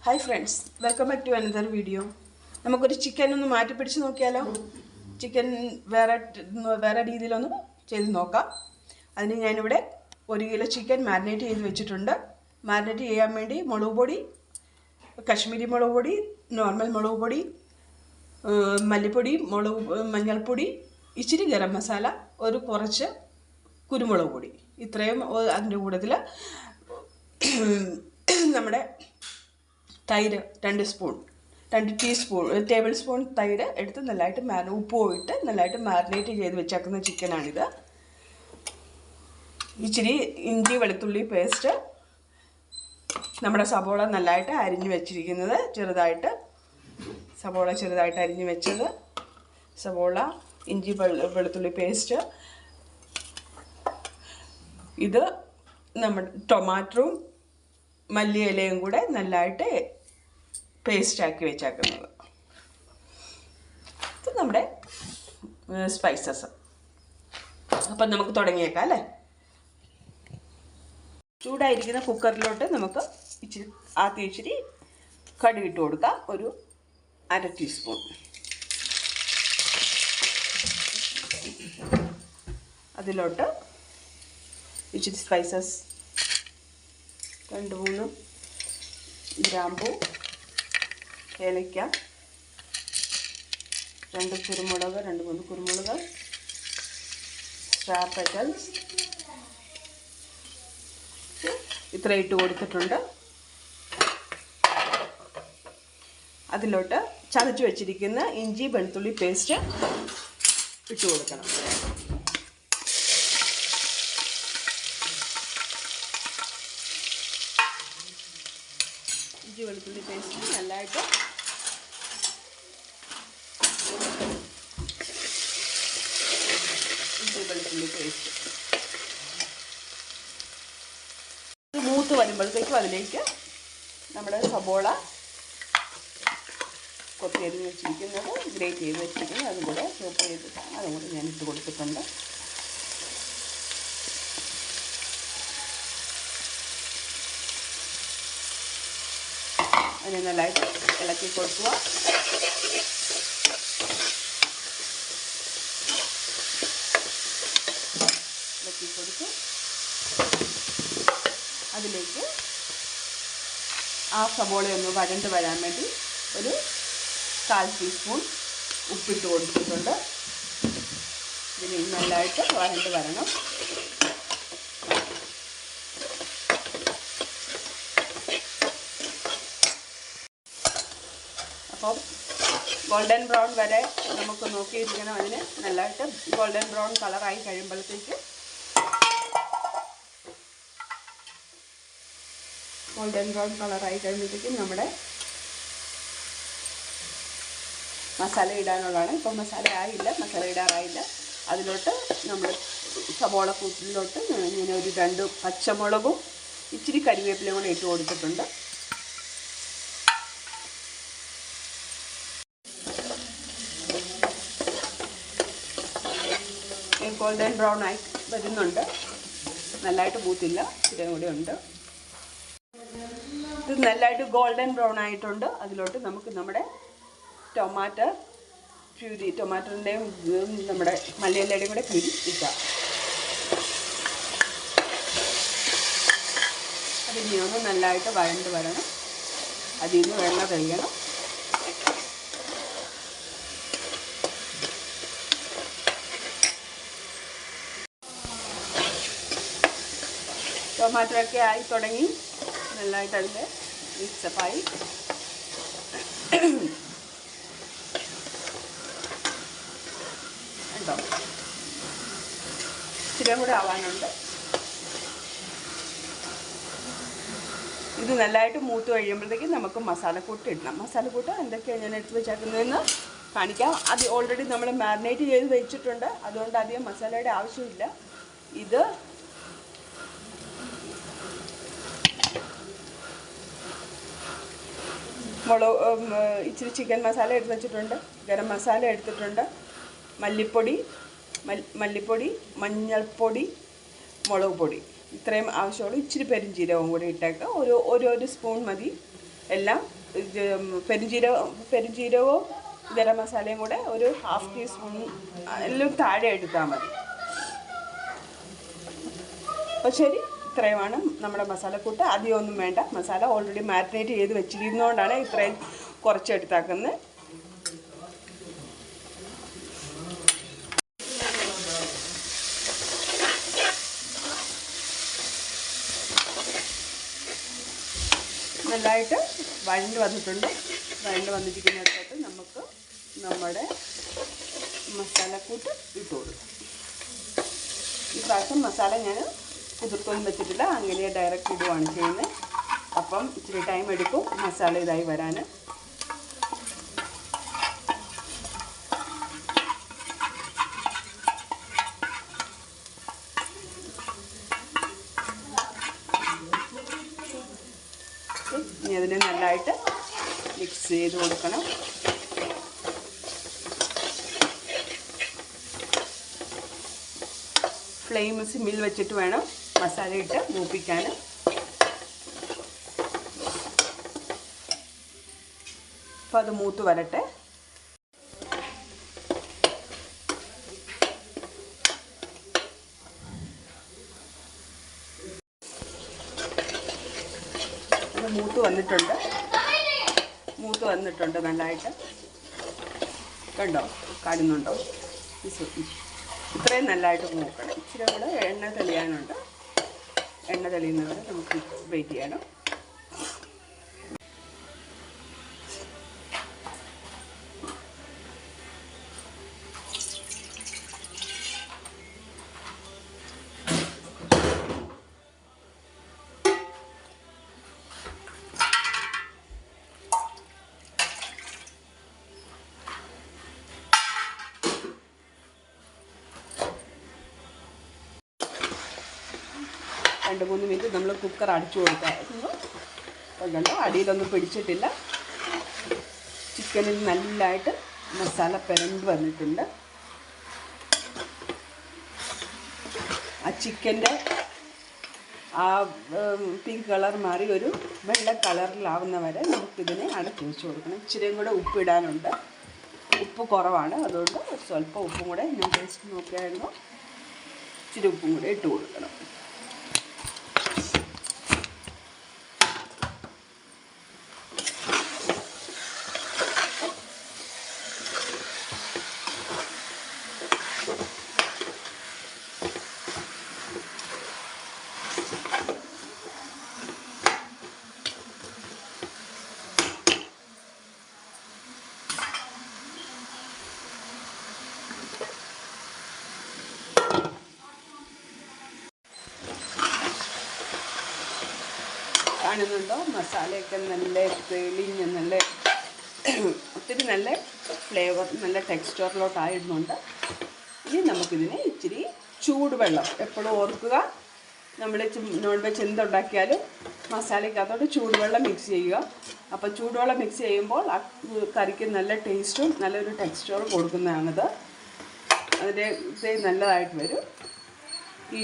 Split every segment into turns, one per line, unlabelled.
Hi friends, welcome back to another video. നമുക്കൊരു chicken ഒന്ന് മാറ്റി പിടിച്ച് നോക്കിയാലോ. ചിക്കൻ വേറെ രീതിയിലൊന്ന് ചെയ്ത് നോക്കാം. അതിന് ഞാനിവിടെ 1 കിലോ ചിക്കൻ മാരിനേറ്റ് ചെയ്ത് വെച്ചിട്ടുണ്ട്. മാരിനേറ്റ് ചെയ്യാൻ വേണ്ടി മുളക് പൊടി, കശ്മീരി മുളക് പൊടി, നോർമൽ മുളക് പൊടി, മല്ലിപ്പൊടി, മഞ്ഞൾപ്പൊടി, ഇച്ചിരി ഗരം മസാല, കുറച്ച് കുരുമുളക് പൊടി, ഇത്രയും. അതിൻ്റെ കൂട്ടത്തിൽ നമ്മുടെ തൈര് 2 ടേബിൾ സ്പൂൺ തൈര് എടുത്ത് നല്ലതായിട്ട് ഉപ്പും ഇട്ട് നല്ലതായിട്ട് മാരിനേറ്റ് ചെയ്ത് വെച്ചേക്കുന്ന ചിക്കനാണിത്. ഇച്ചിരി ഇഞ്ചി വെളുത്തുള്ളി പേസ്റ്റ്, നമ്മുടെ സബോള നല്ലതായിട്ട് അരിഞ്ഞു വെച്ചിരിക്കുന്നത്, സബോള ചെറുതായിട്ട് അരിഞ്ഞു വെച്ചത്, സബോള, ഇഞ്ചി വെളുത്തുള്ളി പേസ്റ്റ്, ഇത് നമ്മുടെ ടൊമാറ്റോയും മല്ലിയിലയും കൂടെ നല്ലതായിട്ട് പേസ്റ്റാക്കി വെച്ചേക്കുന്നത്. ഇത് നമ്മുടെ സ്പൈസസ്. അപ്പം നമുക്ക് തുടങ്ങിയേക്കാം അല്ലേ. ചൂടായിരിക്കുന്ന കുക്കറിലോട്ട് നമുക്ക് ഇച്ചിരി കടുകിട്ട് കൊടുക്കാം. ഒരു 1/2 ടീസ്പൂൺ. അതിലോട്ട് ഇച്ചിരി സ്പൈസസ്, 2-3 ഗ്രാമ്പൂ, ഏലക്ക, 2-3 കുരുമുളക്, സ്റ്റാർ പെറ്റൽസ്, ഇത്ര ഇട്ട് കൊടുത്തിട്ടുണ്ട്. അതിലോട്ട് ചതച്ച് വെച്ചിരിക്കുന്ന ഇഞ്ചി വെളുത്തുള്ളി പേസ്റ്റ് ഇട്ട് കൊടുക്കണം. ഇഞ്ചി വെളുത്തുള്ളി പേസ്റ്റ് നല്ലതായിട്ട് ഇത് മൂത്ത് വരുമ്പോഴത്തേക്കും അതിലേക്ക് നമ്മുടെ സബോള കൊത്തി അരിഞ്ഞ് വെച്ചിരിക്കുന്നത്, ഗ്രേറ്റ് ചെയ്ത് വെച്ചിരിക്കുന്നത്, അതും കൂടെ ചോപ്പ് ചെയ്തിട്ട് അതും കൂടെ ഞാൻ ഇട്ട് കൊടുത്തിട്ടുണ്ട്. അതിനെ നല്ലതായിട്ട് ഇളക്കി കൊടുക്കുക. അതിലേക്ക് ആ സബോളയൊന്ന് വരണ്ട് വരാൻ വേണ്ടി ഒരു 1/4 ടീസ്പൂൺ ഉപ്പിട്ട് കൊടുത്തിട്ടുണ്ട്. ഇതിന് നല്ലതായിട്ട് വരണ്ട് വരണം. അപ്പോൾ ഗോൾഡൻ ബ്രൗൺ വരെ നമുക്ക് നോക്കിയിരിക്കണം. അതിന് നല്ലതായിട്ട് ഗോൾഡൻ ബ്രൗൺ കളറായി കഴിയുമ്പോഴത്തേക്ക് നമ്മുടെ മസാല ഇടാനുള്ളതാണ്. ഇപ്പം മസാല ഇടാറായില്ല. അതിലോട്ട് നമ്മൾ സബോള കൂട്ടിലോട്ട് ഇങ്ങനെ ഒരു 2 പച്ചമുളകും ഇച്ചിരി കരിവേപ്പിലയും കൂടെ ഇട്ട് കൊടുത്തിട്ടുണ്ട്. ഗോൾഡൻ ബ്രൗൺ ആയി വരുന്നുണ്ട്. നല്ലതായിട്ട് പൂത്തില്ല, ഇത്രയും കൂടെ ഉണ്ട്. ഇത് നല്ലതായിട്ട് ഗോൾഡൻ ബ്രൗൺ ആയിട്ടുണ്ട്. അതിലോട്ട് നമുക്ക് നമ്മുടെ ടൊമാറ്റോൻ്റെയും നമ്മുടെ മല്ലിയിലയുടെയും കൂടെ പ്യൂരി ഇട്ടാം. അതിൽ ഒന്ന് നല്ലതായിട്ട് വഴണ്ട് വരണം. അതിൽ നിന്ന് വെള്ളം കഴിയണം. ടൊമാറ്റോ ഒക്കെ ആയി തുടങ്ങി, നല്ലതായിട്ട് അതിൽ മിക്സപ്പായി. ഉണ്ടോ, ഇച്ചിരിയും കൂടെ ആവാനുണ്ട്. ഇത് നല്ലതായിട്ട് മൂത്ത് കഴിയുമ്പോഴത്തേക്കും നമുക്ക് മസാലക്കൂട്ട് ഇടണം. മസാലക്കൂട്ട് എന്തൊക്കെയാണ് ഞാൻ എടുത്ത് വെച്ചേക്കുന്നതെന്ന് കാണിക്കാം. അത് ഓൾറെഡി നമ്മൾ മാരിനേറ്റ് ചെയ്ത് വെച്ചിട്ടുണ്ട്, അതുകൊണ്ട് അധികം മസാലയുടെ ആവശ്യമില്ല. ഇത് ഇച്ചിരി ചിക്കൻ മസാല എടുത്ത് വെച്ചിട്ടുണ്ട്, ഗരം മസാല എടുത്തിട്ടുണ്ട്, മല്ലിപ്പൊടി, മഞ്ഞൾപ്പൊടി, മുളക് പൊടി, ഇത്രയും ആവശ്യമുള്ളൂ. ഇച്ചിരി പെരുംജീരകവും കൂടി ഇട്ടേക്കാം. ഒരു സ്പൂൺ മതി. എല്ലാം പെരുംജീരകവും ഗരം മസാലയും കൂടെ ഒരു 1/2 ടീസ്പൂൺ എല്ലാം താഴെ എടുത്താൽ മതി. അപ്പോൾ ശരി, ഇത്രയുമാണ് നമ്മുടെ മസാലക്കൂട്ട്. അധികമൊന്നും വേണ്ട. മസാല ഓൾറെഡി മാരിനേറ്റ് ചെയ്ത് വെച്ചിരുന്നതുകൊണ്ടാണ് ഇത്രയും കുറച്ചെടുത്താക്കുന്നത്. നല്ലതായിട്ട് വഴണ്ട് വന്നിട്ടുണ്ട്. വഴണ്ട് വന്നിരിക്കുന്നിടത്തോട്ട് നമുക്ക് നമ്മുടെ മസാലക്കൂട്ട് ഇട്ട് കൊടുക്കും. ഈ പ്രാവശ്യം മസാല ഞാൻ കുതിർത്തൊന്നും വെച്ചിട്ടില്ല, അങ്ങനെ ഡയറക്റ്റ് ഇടുകയാണ് ചെയ്യുന്നത്. അപ്പം ഇച്ചിരി ടൈം എടുക്കും മസാല ഇതായി വരാൻ. ഇനി അതിനെ നല്ലതായിട്ട് മിക്സ് ചെയ്ത് കൊടുക്കണം. ഫ്ലെയിം സിമ്മിൽ വെച്ചിട്ട് വേണം മസാല ഇട്ട് മൂപ്പിക്കാൻ. അപ്പോൾ അത് മൂത്ത് വരട്ടെ. അത് മൂത്ത് വന്നിട്ടുണ്ട് നല്ലതായിട്ട്. കണ്ടോ, കാണുന്നുണ്ടോ? ഇത്രയും നല്ലതായിട്ട് മൂക്കണം. ഇച്ചിരി കൂടെ എണ്ണ തെളിയാനുണ്ട്. എണ്ണ തെളിയുന്നവരെ നമുക്ക് വെയിറ്റ് ചെയ്യണം. രണ്ട് 3 മിനിറ്റ് നമ്മൾ കുക്കർ അടച്ചു കൊടുക്കായിരുന്നു. അതുകൊണ്ട് അടിയിലൊന്നും പിടിച്ചിട്ടില്ല. ചിക്കനിൽ നല്ലതായിട്ട് മസാല പെരണ്ട് വന്നിട്ടുണ്ട്. ആ ചിക്കൻ്റെ ആ പിങ്ക് കളർ മാറി ഒരു വെള്ള കളറിലാവുന്ന വരെ നമുക്കിതിനെ അടച്ചു വെച്ച് കൊടുക്കണം. ഇച്ചിരിയും കൂടെ ഉപ്പിടാനുണ്ട്. ഉപ്പ് കുറവാണ്, അതുകൊണ്ട് സ്വല്പം ഉപ്പും കൂടെ ഞാൻ ടേസ്റ്റ് നോക്കിയായിരുന്നു. ഇച്ചിരി ഉപ്പും കൂടെ ഇട്ട് കൊടുക്കണം. കാണുന്നുണ്ടോ? മസാലയൊക്കെ നല്ല തെളിഞ്ഞ് നല്ല ഒത്തിരി നല്ല ഫ്ലേവർ, നല്ല ടെക്സ്ചറിലോട്ടായിരുന്നുണ്ട്. ഇനി നമുക്കിതിനെ ഇച്ചിരി ചൂടുവെള്ളം, എപ്പോഴും ഓർക്കുക, നമ്മൾ നോൺ വെജ് എന്തുണ്ടാക്കിയാലും മസാലയ്ക്കകത്തോട്ട് ചൂടുവെള്ളം മിക്സ് ചെയ്യുക. അപ്പോൾ ചൂടുവെള്ളം മിക്സ് ചെയ്യുമ്പോൾ ആ കറിക്ക് നല്ല ടേസ്റ്റും നല്ലൊരു ടെക്സ്ചറും കൊടുക്കുന്നതാണിത്. അതിൻ്റെ നല്ലതായിട്ട് വരും. ഈ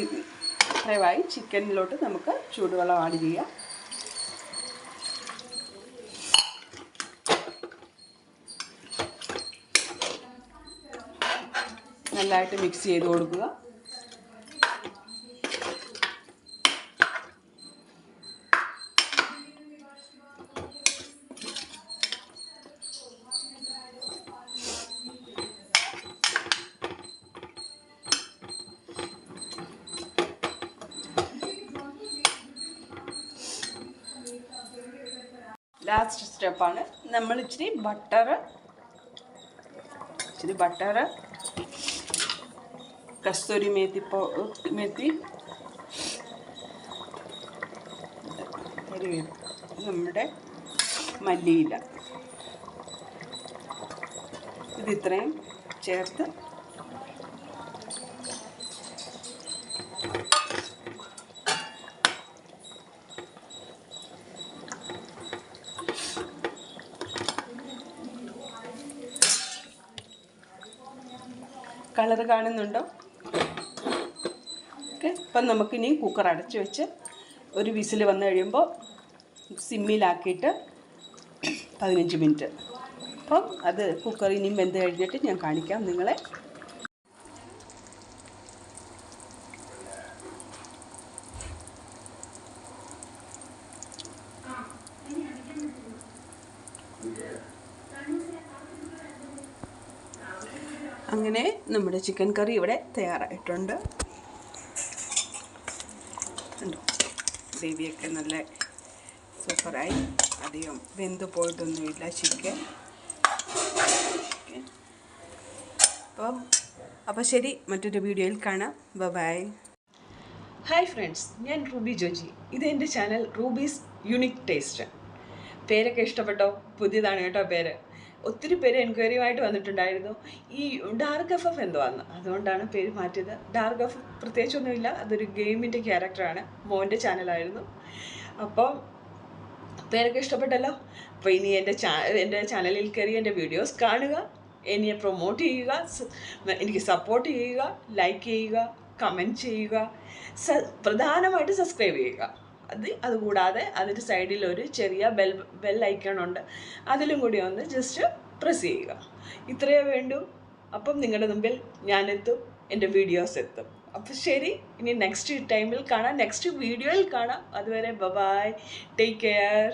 ഫ്രൈവായി ചിക്കനിലോട്ട് നമുക്ക് ചൂടുവെള്ളം ആഡ് ചെയ്യാം. നല്ലതായിട്ട് മിക്സ് ചെയ്ത് കൊടുക്കുക. ലാസ്റ്റ് സ്റ്റെപ്പാണ്. നമ്മൾ ഇച്ചിരി ബട്ടർ, കസ്തൂരി മേത്തി, നമ്മുടെ മല്ലിയില, ഇതിത്രയും ചേർത്ത് കളർ കാണുന്നുണ്ടോ? ഓക്കെ. അപ്പം നമുക്കിനി കുക്കർ അടച്ച് വെച്ച് ഒരു വിസിൽ വന്നു കഴിയുമ്പോൾ സിമ്മിലാക്കിയിട്ട് 15 മിനിറ്റ്. അപ്പം അത് കുക്കർ ഇനിയും വെന്ത് കഴിഞ്ഞിട്ട് ഞാൻ കാണിക്കാം നിങ്ങളെ. അങ്ങനെ നമ്മുടെ ചിക്കൻ കറി ഇവിടെ തയ്യാറായിട്ടുണ്ട്. ഗ്രേവിയൊക്കെ നല്ല സൂപ്പറായി, അധികം വെന്ത് പോയിട്ടൊന്നുമില്ല ചിക്കൻ. അപ്പോൾ ശരി, മറ്റൊരു വീഡിയോയിൽ കാണാം. ബൈ. ഹായ് ഫ്രണ്ട്സ്, ഞാൻ റൂബി ജോജി. ഇത് എൻ്റെ ചാനൽ റൂബീസ് യുണീക്ക് ടേസ്റ്റ്. പേരൊക്കെ ഇഷ്ടപ്പെട്ടോ? പുതിയതാണ് കേട്ടോ പേര്. ഒത്തിരി പേര് എൻക്വയറിയുമായിട്ട് വന്നിട്ടുണ്ടായിരുന്നു ഈ ഡാർക്ക് എഫ് എന്തുവാന്ന്. അതുകൊണ്ടാണ് പേര് മാറ്റിയത്. ഡാർക്ക് എഫ് പ്രത്യേകിച്ചൊന്നുമില്ല, അതൊരു ഗെയിമിൻ്റെ ക്യാരക്ടറാണ്. മോൻ്റെ ചാനലായിരുന്നു. അപ്പോൾ പേരൊക്കെ ഇഷ്ടപ്പെട്ടല്ലോ. അപ്പോൾ ഇനി എൻ്റെ ചാനലിൽ കയറി എൻ്റെ വീഡിയോസ് കാണുക, എന്നെ പ്രൊമോട്ട് ചെയ്യുക, എനിക്ക് സപ്പോർട്ട് ചെയ്യുക, ലൈക്ക് ചെയ്യുക, കമൻറ്റ് ചെയ്യുക, പ്രധാനമായിട്ട് സബ്സ്ക്രൈബ് ചെയ്യുക. അതുകൂടാതെ അതിൻ്റെ സൈഡിൽ ഒരു ചെറിയ ബെൽ ഐക്കൺ ഉണ്ട്, അതിലും കൂടി ഒന്ന് ജസ്റ്റ് പ്രസ് ചെയ്യുക. ഇത്രയേ വേണ്ടൂ. അപ്പം നിങ്ങളുടെ മുമ്പിൽ ഞാനെത്തും, എൻ്റെ വീഡിയോസ് എത്തും. അപ്പം ശരി, ഇനി നെക്സ്റ്റ് ടൈമിൽ കാണാം, നെക്സ്റ്റ് വീഡിയോയിൽ കാണാം. അതുവരെ ബൈ, ടേക്ക് കെയർ.